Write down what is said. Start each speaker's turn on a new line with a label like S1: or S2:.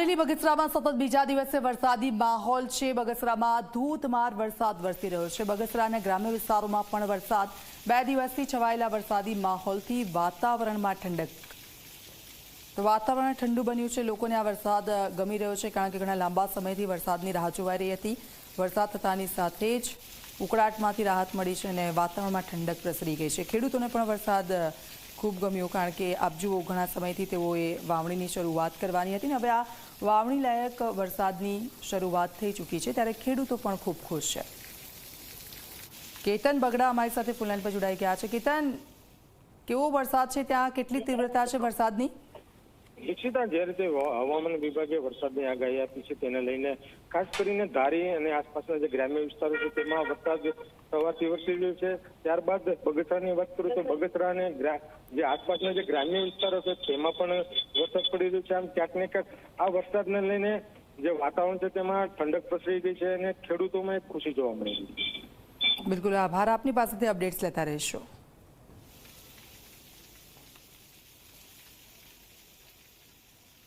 S1: અમરેલી બગસરામાં સતત બીજા દિવસે વરસાદી માહોલ છે। બગસરામાં ધોધમાર વરસાદ વરસી રહ્યો છે। બગસરાના ગ્રામ્ય વિસ્તારોમાં પણ વરસાદ। 2 દિવસથી છવાયેલા વરસાદી માહોલથી વાતાવરણમાં ઠંડક। તો વાતાવરણ ઠંડુ બન્યું છે। લોકોને આ વરસાદ ગમી રહ્યો છે કારણ કે ઘણા લાંબા સમયથી વરસાદની રાહ જોવાઈ રહી હતી। વરસાદ થતાની સાથે જ ઉકળાટમાંથી રાહત મળી છે અને વાતાવરણમાં ઠંડક પ્રસરી ગઈ છે। ખેડૂતોને પણ વરસાદ ખૂબ ગમ્યો કારણ કે આપ જુઓ ઘણા સમયથી તેઓએ વાવણીની શરૂઆત કરવાની હતી ને હવે આ વાવણી લાયક વરસાદની શરૂઆત થઈ ચૂકી છે ત્યારે ખેડૂતો પણ ખૂબ ખુશ છે। કેતન બગડા અમારી સાથે ફોન લાઈન પર જોડાઈ ગયા છે। કેતન, કેવો વરસાદ છે ત્યાં, કેટલી તીવ્રતા છે વરસાદની?
S2: દીક્ષિતા, જે રીતે હવામાન વિભાગે વરસાદની આગાહી આપી છે તેને લઈને ખાસ કરીને ધારી અને આસપાસના જે ગ્રામ્ય વિસ્તારો છે તેમાં વરસાદ સવારથી વરસી રહ્યો છે। ત્યારબાદ બગસરાની વાત કરું તો બગસરા અને જે આસપાસના જે ગ્રામ્ય વિસ્તારો છે તેમાં પણ વરસાદ પડી રહ્યો છે। આમ ક્યાંક ને ક્યાંક આ વરસાદને લઈને જે વાતાવરણ છે તેમાં ઠંડક પ્રસરી ગઈ છે અને ખેડૂતોમાં એક ખુશી જોવા મળી રહી છે।
S1: બિલકુલ, આભાર, આપની પાસેથી અપડેટ્સ લેતા રહીશું।